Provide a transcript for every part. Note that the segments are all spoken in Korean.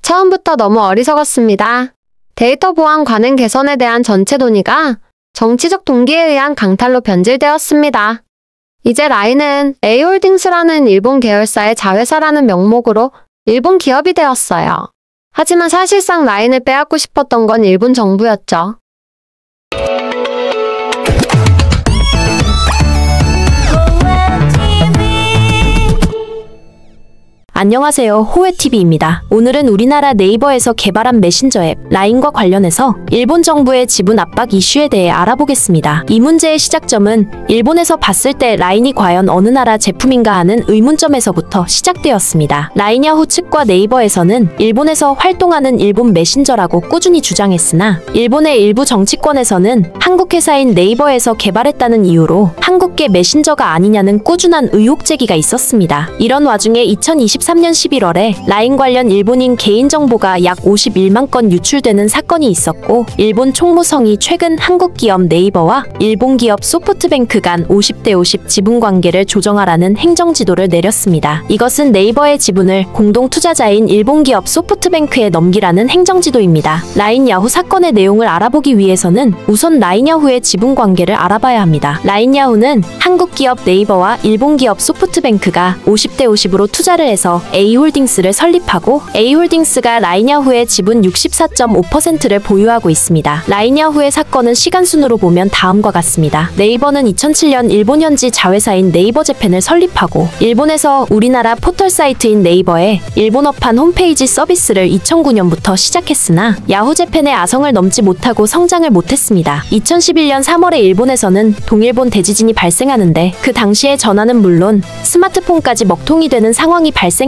처음부터 너무 어리석었습니다. 데이터 보안 관행 개선에 대한 전체 논의가 정치적 동기에 의한 강탈로 변질되었습니다. 이제 라인은 A홀딩스라는 일본 계열사의 자회사라는 명목으로 일본 기업이 되었어요. 하지만 사실상 라인을 빼앗고 싶었던 건 일본 정부였죠. 안녕하세요, 호외TV입니다. 오늘은 우리나라 네이버에서 개발한 메신저 앱 라인과 관련해서 일본 정부의 지분 압박 이슈에 대해 알아보겠습니다. 이 문제의 시작점은 일본에서 봤을 때 라인이 과연 어느 나라 제품인가 하는 의문점에서부터 시작되었습니다. 라인야후 측과 네이버에서는 일본에서 활동하는 일본 메신저라고 꾸준히 주장했으나 일본의 일부 정치권에서는 한국 회사인 네이버에서 개발했다는 이유로 한국계 메신저가 아니냐는 꾸준한 의혹 제기가 있었습니다. 이런 와중에 2023년 11월에 라인 관련 일본인 개인정보가 약 51만 건 유출되는 사건이 있었고, 일본 총무성이 최근 한국 기업 네이버와 일본 기업 소프트뱅크 간 50대 50 지분 관계를 조정하라는 행정지도를 내렸습니다. 이것은 네이버의 지분을 공동투자자인 일본 기업 소프트뱅크에 넘기라는 행정지도입니다. 라인야후 사건의 내용을 알아보기 위해서는 우선 라인야후의 지분 관계를 알아봐야 합니다. 라인야후는 한국 기업 네이버와 일본 기업 소프트뱅크가 50대 50으로 투자를 해서 A홀딩스를 설립하고, A홀딩스가 라인야후의 지분 64.5%를 보유하고 있습니다. 라인야후의 사건은 시간순으로 보면 다음과 같습니다. 네이버는 2007년 일본 현지 자회사인 네이버재팬을 설립하고, 일본에서 우리나라 포털 사이트인 네이버에 일본어판 홈페이지 서비스를 2009년부터 시작했으나 야후재팬의 아성을 넘지 못하고 성장을 못했습니다. 2011년 3월에 일본에서는 동일본 대지진이 발생하는데, 그 당시의 전화는 물론 스마트폰까지 먹통이 되는 상황이 발생합니다.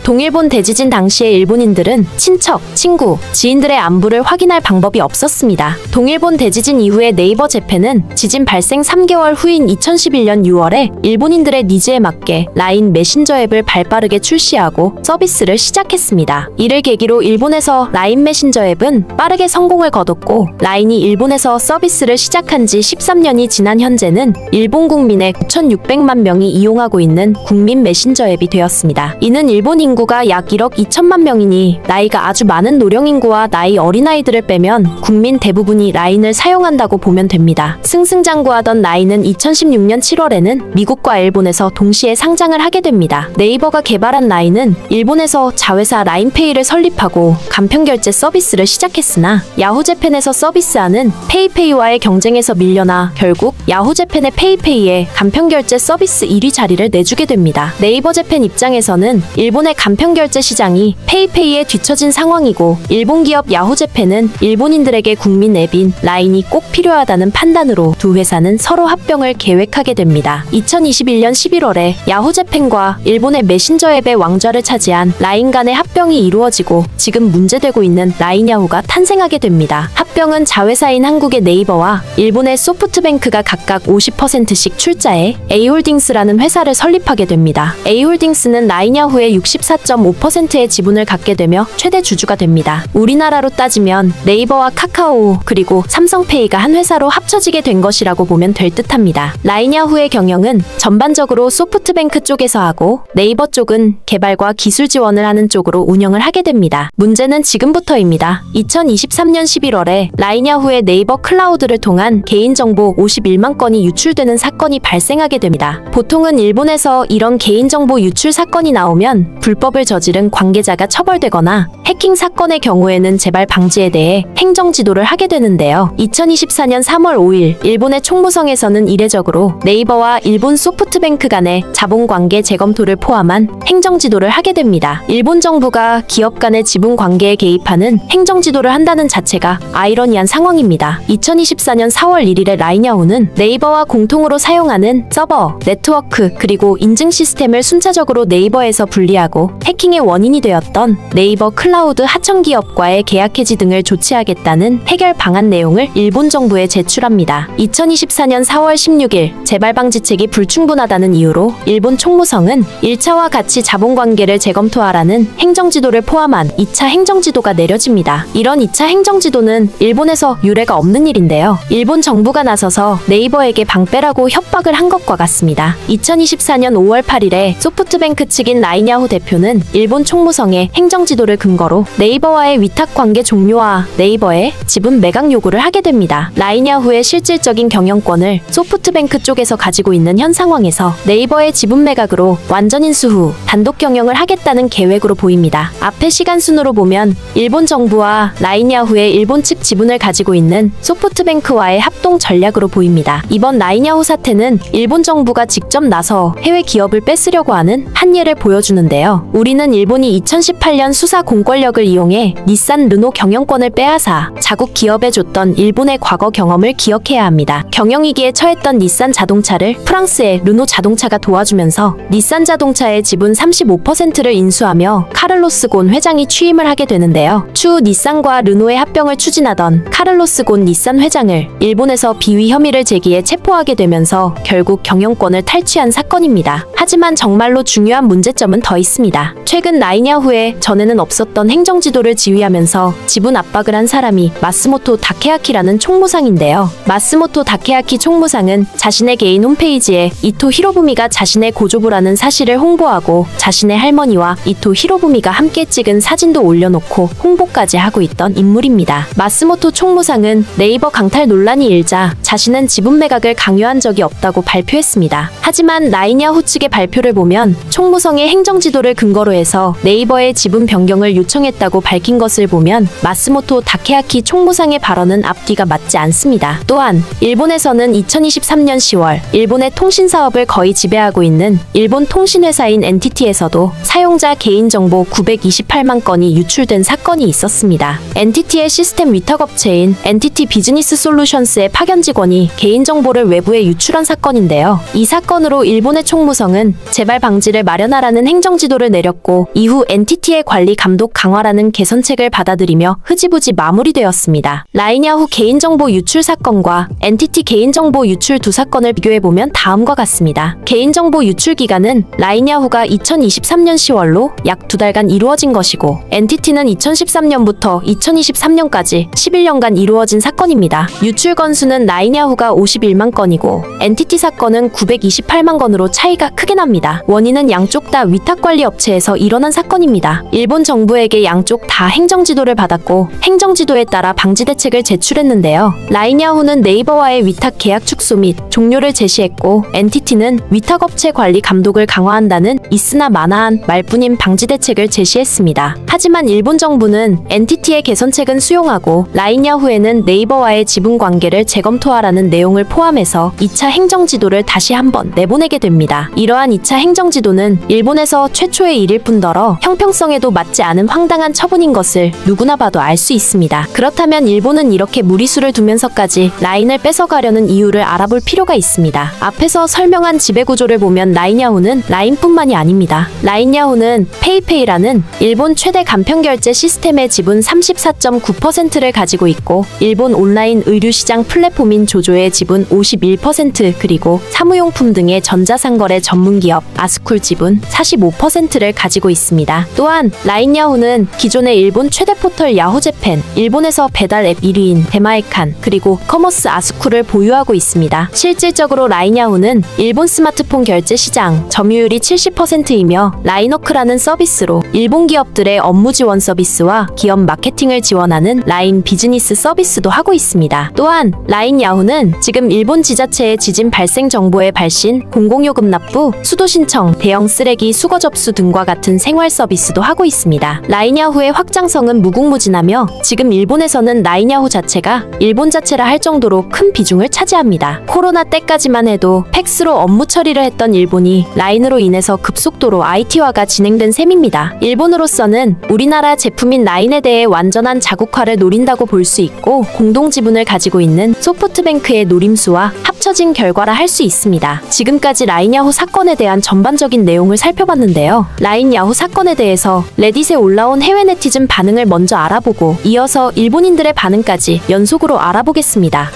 동일본 대지진 당시에 일본인들은 친척, 친구, 지인들의 안부를 확인할 방법이 없었습니다. 동일본 대지진 이후에 네이버 재팬은 지진 발생 3개월 후인 2011년 6월에 일본인들의 니즈에 맞게 라인 메신저 앱을 발빠르게 출시하고 서비스를 시작했습니다. 이를 계기로 일본에서 라인 메신저 앱은 빠르게 성공을 거뒀고, 라인이 일본에서 서비스를 시작한 지 13년이 지난 현재는 일본 국민의 9,600만 명이 이용하고 있는 국민 메신저 앱이 되었습니다. 이는 일본 인구가 약 1억 2천만 명이니 나이가 아주 많은 노령인구와 나이 어린아이들을 빼면 국민 대부분이 라인을 사용한다고 보면 됩니다. 승승장구하던 라인은 2016년 7월에는 미국과 일본에서 동시에 상장을 하게 됩니다. 네이버가 개발한 라인은 일본에서 자회사 라인페이를 설립하고 간편결제 서비스를 시작했으나 야후재팬에서 서비스하는 페이페이와의 경쟁에서 밀려나 결국 야후재팬의 페이페이에 간편결제 서비스 1위 자리를 내주게 됩니다. 네이버재팬 입장에서는 일본의 간편결제 시장이 페이페이에 뒤처진 상황이고, 일본 기업 야후재팬은 일본인들에게 국민 앱인 라인이 꼭 필요하다는 판단으로 두 회사는 서로 합병을 계획하게 됩니다. 2021년 11월에 야후재팬과 일본의 메신저 앱의 왕좌를 차지한 라인 간의 합병이 이루어지고, 지금 문제되고 있는 라인야후가 탄생하게 됩니다. 합병은 자회사인 한국의 네이버와 일본의 소프트뱅크가 각각 50%씩 출자해 A홀딩스라는 회사를 설립하게 됩니다. A홀딩스는 라인야후의 64.5%의 지분을 갖게 되며 최대 주주가 됩니다. 우리나라로 따지면 네이버와 카카오 그리고 삼성페이가 한 회사로 합쳐지게 된 것이라고 보면 될 듯합니다. 라인야후의 경영은 전반적으로 소프트뱅크 쪽에서 하고, 네이버 쪽은 개발과 기술 지원을 하는 쪽으로 운영을 하게 됩니다. 문제는 지금부터입니다. 2023년 11월에 라인야후의 네이버 클라우드를 통한 개인정보 51만 건이 유출되는 사건이 발생하게 됩니다. 보통은 일본에서 이런 개인정보 유출 사건이 나오면 불법을 저지른 관계자가 처벌되거나 해킹 사건의 경우에는 재발 방지에 대해 행정지도를 하게 되는데요. 2024년 3월 5일 일본의 총무성에서는 이례적으로 네이버와 일본 소프트뱅크 간의 자본관계 재검토를 포함한 행정지도를 하게 됩니다. 일본 정부가 기업 간의 지분 관계에 개입하는 행정지도를 한다는 자체가 아이러니한 상황입니다. 2024년 4월 1일에 라인야후는 네이버와 공통으로 사용하는 서버, 네트워크, 그리고 인증 시스템을 순차적으로 네이버에서 분리하고 해킹의 원인이 되었던 네이버 클라우드 하청기업과의 계약 해지 등을 조치하겠다는 해결 방안 내용을 일본 정부에 제출합니다. 2024년 4월 16일 재발 방지책이 불충분하다는 이유로 일본 총무성은 1차와 같이 자본관계를 재검토하라는 행정지도를 포함한 2차 행정지도가 내려집니다. 이런 2차 행정지도는 일본에서 유례가 없는 일인데요. 일본 정부가 나서서 네이버에게 방패라고 협박을 한 것과 같습니다. 2024년 5월 8일에 소프트뱅크 측인 라인야후 대표는 일본 총무성의 행정지도를 근거로 네이버와의 위탁 관계 종료와 네이버의 지분 매각 요구를 하게 됩니다. 라인야후의 실질적인 경영권을 소프트뱅크 쪽에서 가지고 있는 현 상황에서 네이버의 지분 매각으로 완전 인수 후 단독 경영을 하겠다는 계획으로 보입니다. 앞의 시간 순으로 보면 일본 정부와 라인야후의 일본 측 지분을 가지고 있는 소프트뱅크와의 합동 전략으로 보입니다. 이번 라인야후 사태는 일본 정부가 직접 나서 해외 기업을 뺏으려고 하는 한 예를 보여주는데요. 우리는 일본이 2018년 수사 공권력을 이용해 닛산 르노 경영권을 빼앗아 자국 기업에 줬던 일본의 과거 경험을 기억해야 합니다. 경영위기에 처했던 닛산 자동차를 프랑스의 르노 자동차가 도와주면서 닛산 자동차의 지분 35%를 인수하며 카를로스 곤 회장이 취임을 하게 되는데요. 추후 닛산과 르노의 합병을 추진하던 카를로스 곤 닛산 회장을 일본에서 비위 혐의를 제기해 체포하게 되면서 결국 경영권을 탈취한 사건입니다. 하지만 정말로 중요한 문제점은 더 있습니다. 최근 라인야후에 전에는 없었던 행정지도를 지휘하면서 지분 압박을 한 사람이 마스모토 다케아키라는 총무상인데요. 마스모토 다케아키 총무상은 자신의 개인 홈페이지에 이토 히로부미가 자신의 고조부라는 사실을 홍보하고 자신의 할머니와 이토 히로부미가 함께 찍은 사진도 올려놓고 홍보까지 하고 있던 인물입니다. 마스모토 총무상은 네이버 강탈 논란이 일자 자신은 지분 매각을 강요한 적이 없다고 발표했습니다. 하지만 라인야후 측의 발표를 보면 총무성의 행정지도를 근거로 해서 네이버의 지분 변경을 요청했다고 밝힌 것을 보면 마스모토 다케아키 총무상의 발언은 앞뒤가 맞지 않습니다. 또한 일본에서는 2023년 10월 일본의 통신사업을 거의 지배하고 있는 일본 통신회사인 NTT에서도 사용자 개인정보 928만 건이 유출된 사건이 있었습니다. NTT의 시스템 위탁업체인 NTT 비즈니스 솔루션스의 파견 직원이 개인정보를 외부에 유출한 사건인데요. 이 사건으로 일본의 총무성은 재발 방지를 마련하라는 행정지도를 내렸고 이후 NTT의 관리 감독 강화라는 개선책을 받아들이며 흐지부지 마무리되었습니다. 라인야후 개인정보 유출 사건과 NTT 개인정보 유출 두 사건을 비교해보면 다음과 같습니다. 개인정보 유출 기간은 라인야후가 2023년 10월로 약 2달간 이루어진 것이고 NTT는 2013년부터 2023년까지 11년간 이루어진 사건입니다. 유출 건수는 라인야후가 51만 건이고 NTT 사건은 928만 건으로 차이가 크게 납니다. 원인은 양쪽 다 위탁관리 업체에서 일어난 사건입니다. 일본 정부에게 양쪽 다 행정지도를 받았고 행정지도에 따라 방지 대책을 제출했는데요. 라인야후는 네이버와의 위탁 계약 축소 및 종료를 제시했고 NTT는 위탁업체 관리 감독을 강화한다는 있으나 마나한 말뿐인 방지 대책을 제시했습니다. 하지만 일본 정부는 NTT의 개선책은 수용하고 라인야후에는 네이버와의 지분 관계를 재검토하라는 내용을 포함해서 2차 행정지도를 다시 한번 내보내게 됩니다. 이러한 2차 행정지도는 일본에서 최초의 일일 뿐더러 형평성에도 맞지 않은 황당한 처분인 것을 누구나 봐도 알 수 있습니다. 그렇다면 일본은 이렇게 무리수를 두면서까지 라인을 뺏어가려는 이유를 알아볼 필요가 있습니다. 앞에서 설명한 지배구조를 보면 라인야후는 라인뿐만이 아닙니다. 라인야후는 페이페이라는 일본 최대 간편결제 시스템의 지분 34.9%를 가지고 있고 일본 온라인 의류시장 플랫폼인 조조의 지분 51% 그리고 사무용품 등의 전자상거래 전문기업 아스쿨 지분 45%를 가지고 있습니다. 또한 라인야후는 기존의 일본 최대 포털 야후재팬, 일본에서 배달 앱 1위인 데마에칸, 그리고 커머스 아스쿨을 보유하고 있습니다. 실질적으로 라인야후는 일본 스마트폰 결제 시장 점유율이 70%이며 라인워크라는 서비스로 일본 기업들의 업무 지원 서비스와 기업 마케팅을 지원하는 라인 비즈니스 서비스도 하고 있습니다. 또한 라인야후는 지금 일본 지자체의 지진 발생 정보의 발신, 공공요금 납부, 수도 신청, 대형 쓰레기 수거 접수 등과 같은 생활 서비스도 하고 있습니다. 라인야후의 확장성은 무궁무진하며 지금 일본에서는 라인야후 자체가 일본 자체라 할 정도로 큰 비중을 차지합니다. 코로나 때까지만 해도 팩스로 업무 처리를 했던 일본이 라인으로 인해서 급속도로 IT화가 진행된 셈입니다. 일본으로서는 우리나라 제품인 라인에 대해 완전한 자국화를 노린다고 볼 수 있고 공동지분을 가지고 있는 소프트뱅크의 노림수와 합쳐진 결과라 할 수 있습니다. 지금까지 라인야후 사건에 대한 전반적인 내용을 살펴봤는데요. 라인야후 사건에 대해서 레딧에 올라온 해외 네티즌 반응을 먼저 알아보고 이어서 일본인들의 반응까지 연속으로 알아보겠습니다.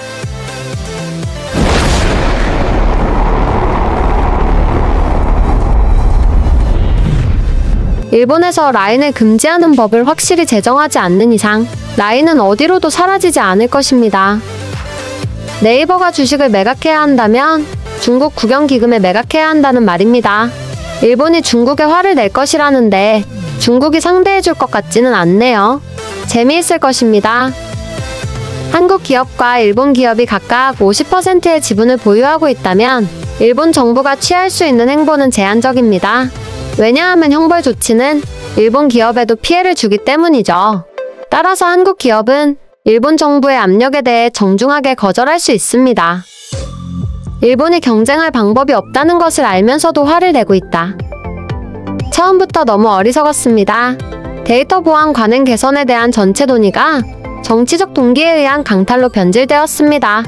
일본에서 라인을 금지하는 법을 확실히 제정하지 않는 이상 라인은 어디로도 사라지지 않을 것입니다. 네이버가 주식을 매각해야 한다면 중국 국영기금에 매각해야 한다는 말입니다. 일본이 중국에 화를 낼 것이라는데 중국이 상대해줄 것 같지는 않네요. 재미있을 것입니다. 한국 기업과 일본 기업이 각각 50%의 지분을 보유하고 있다면 일본 정부가 취할 수 있는 행보는 제한적입니다. 왜냐하면 형벌 조치는 일본 기업에도 피해를 주기 때문이죠. 따라서 한국 기업은 일본 정부의 압력에 대해 정중하게 거절할 수 있습니다. 일본이 경쟁할 방법이 없다는 것을 알면서도 화를 내고 있다. 처음부터 너무 어리석었습니다. 데이터 보안 관행 개선에 대한 전체 논의가 정치적 동기에 의한 강탈로 변질되었습니다.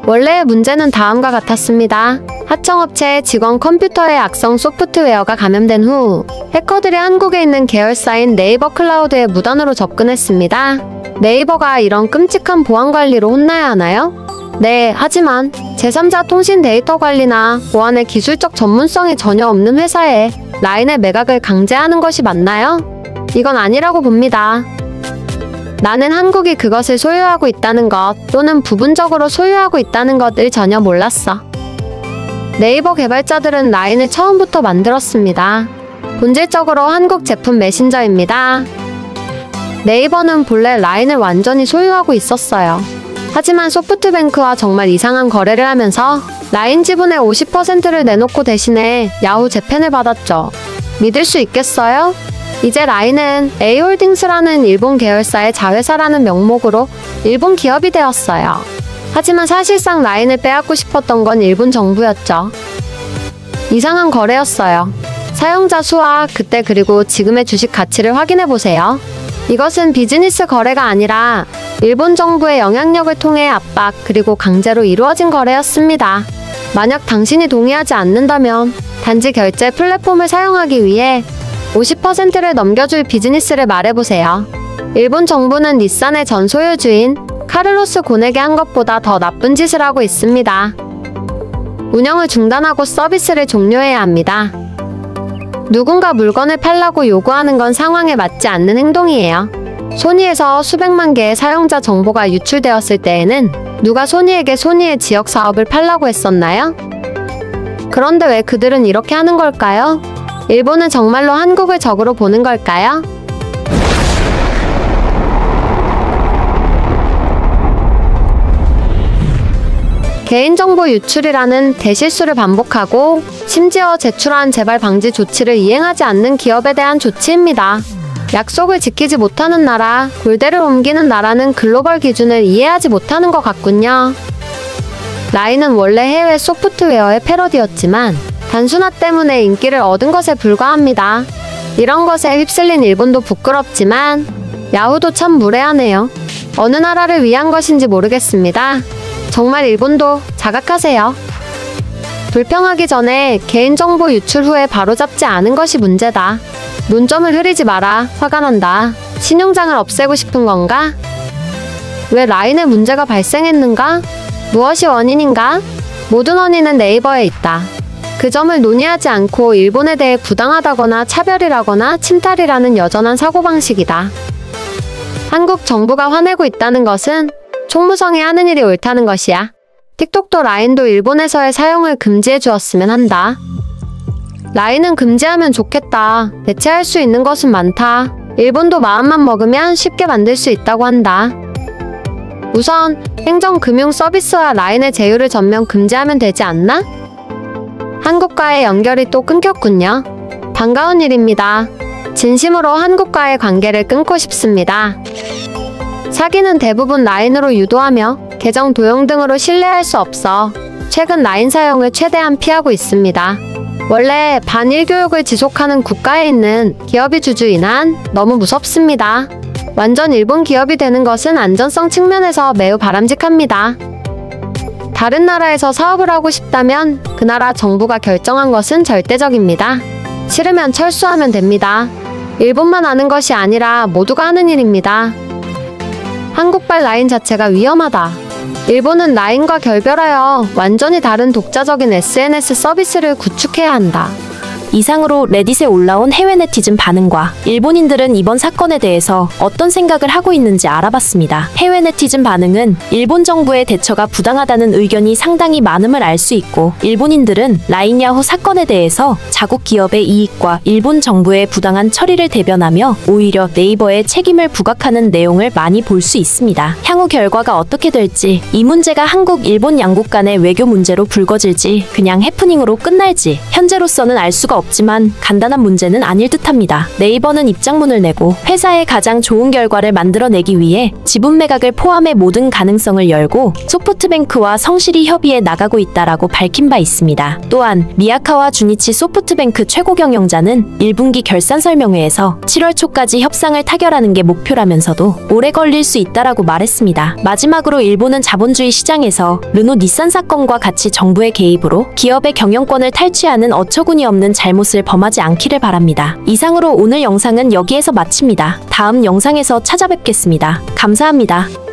원래의 문제는 다음과 같았습니다. 하청업체의 직원 컴퓨터에 악성 소프트웨어가 감염된 후 해커들이 한국에 있는 계열사인 네이버 클라우드에 무단으로 접근했습니다. 네이버가 이런 끔찍한 보안 관리로 혼나야 하나요? 네, 하지만 제3자 통신 데이터 관리나 보안의 기술적 전문성이 전혀 없는 회사에 라인의 매각을 강제하는 것이 맞나요? 이건 아니라고 봅니다. 나는 한국이 그것을 소유하고 있다는 것 또는 부분적으로 소유하고 있다는 것을 전혀 몰랐어. 네이버 개발자들은 라인을 처음부터 만들었습니다. 본질적으로 한국 제품 메신저입니다. 네이버는 본래 라인을 완전히 소유하고 있었어요. 하지만 소프트뱅크와 정말 이상한 거래를 하면서 라인 지분의 50%를 내놓고 대신에 야후 재팬을 받았죠. 믿을 수 있겠어요? 이제 라인은 A홀딩스라는 일본 계열사의 자회사라는 명목으로 일본 기업이 되었어요. 하지만 사실상 라인을 빼앗고 싶었던 건 일본 정부였죠. 이상한 거래였어요. 사용자 수와 그때 그리고 지금의 주식 가치를 확인해보세요. 이것은 비즈니스 거래가 아니라 일본 정부의 영향력을 통해 압박 그리고 강제로 이루어진 거래였습니다. 만약 당신이 동의하지 않는다면 단지 결제 플랫폼을 사용하기 위해 50%를 넘겨줄 비즈니스를 말해보세요. 일본 정부는 닛산의 전 소유주인 카를로스 곤에게 한 것보다 더 나쁜 짓을 하고 있습니다. 운영을 중단하고 서비스를 종료해야 합니다. 누군가 물건을 팔라고 요구하는 건 상황에 맞지 않는 행동이에요. 소니에서 수백만 개의 사용자 정보가 유출되었을 때에는 누가 소니에게 소니의 지역 사업을 팔라고 했었나요? 그런데 왜 그들은 이렇게 하는 걸까요? 일본은 정말로 한국을 적으로 보는 걸까요? 개인정보 유출이라는 대실수를 반복하고 심지어 제출한 재발 방지 조치를 이행하지 않는 기업에 대한 조치입니다. 약속을 지키지 못하는 나라, 골대를 옮기는 나라는 글로벌 기준을 이해하지 못하는 것 같군요. 라인은 원래 해외 소프트웨어의 패러디였지만 단순화 때문에 인기를 얻은 것에 불과합니다. 이런 것에 휩쓸린 일본도 부끄럽지만 야후도 참 무례하네요. 어느 나라를 위한 것인지 모르겠습니다. 정말 일본도 자각하세요. 불평하기 전에 개인정보 유출 후에 바로잡지 않은 것이 문제다. 논점을 흐리지 마라. 화가 난다. 신용장을 없애고 싶은 건가? 왜 라인에 문제가 발생했는가? 무엇이 원인인가? 모든 원인은 네이버에 있다. 그 점을 논의하지 않고 일본에 대해 부당하다거나 차별이라거나 침탈이라는 여전한 사고방식이다. 한국 정부가 화내고 있다는 것은 총무성이 하는 일이 옳다는 것이야. 틱톡도 라인도 일본에서의 사용을 금지해 주었으면 한다. 라인은 금지하면 좋겠다. 대체할 수 있는 것은 많다. 일본도 마음만 먹으면 쉽게 만들 수 있다고 한다. 우선 행정금융 서비스와 라인의 제휴를 전면 금지하면 되지 않나? 한국과의 연결이 또 끊겼군요. 반가운 일입니다. 진심으로 한국과의 관계를 끊고 싶습니다. 사기는 대부분 라인으로 유도하며 계정 도용 등으로 신뢰할 수 없어 최근 라인 사용을 최대한 피하고 있습니다. 원래 반일 교육을 지속하는 국가에 있는 기업이 주주인 한 너무 무섭습니다. 완전 일본 기업이 되는 것은 안전성 측면에서 매우 바람직합니다. 다른 나라에서 사업을 하고 싶다면 그 나라 정부가 결정한 것은 절대적입니다. 싫으면 철수하면 됩니다. 일본만 하는 것이 아니라 모두가 하는 일입니다. 한국발 라인 자체가 위험하다. 일본은 라인과 결별하여 완전히 다른 독자적인 SNS 서비스를 구축해야 한다. 이상으로 레딧에 올라온 해외 네티즌 반응과 일본인들은 이번 사건에 대해서 어떤 생각을 하고 있는지 알아봤습니다. 해외 네티즌 반응은 일본 정부의 대처가 부당하다는 의견이 상당히 많음을 알 수 있고, 일본인들은 라인 야후 사건에 대해서 자국 기업의 이익과 일본 정부의 부당한 처리를 대변하며 오히려 네이버에 책임을 부각하는 내용을 많이 볼 수 있습니다. 향후 결과가 어떻게 될지, 이 문제가 한국, 일본 양국 간의 외교 문제로 불거질지 그냥 해프닝으로 끝날지 현재로서는 알 수가 없지만 간단한 문제는 아닐 듯합니다. 네이버는 입장문을 내고 회사의 가장 좋은 결과를 만들어내기 위해 지분 매각을 포함해 모든 가능성을 열고 소프트뱅크와 성실히 협의해 나가고 있다라고 밝힌 바 있습니다. 또한 미야카와 주니치 소프트뱅크 최고 경영자는 1분기 결산 설명회에서 7월 초까지 협상을 타결하는 게 목표라면서도 오래 걸릴 수 있다라고 말했습니다. 마지막으로 일본은 자본주의 시장에서 르노 닛산 사건과 같이 정부의 개입으로 기업의 경영권을 탈취하는 어처구니 없는 잘못을 범하지 않기를 바랍니다. 이상으로 오늘 영상은 여기에서 마칩니다. 다음 영상에서 찾아뵙겠습니다. 감사합니다.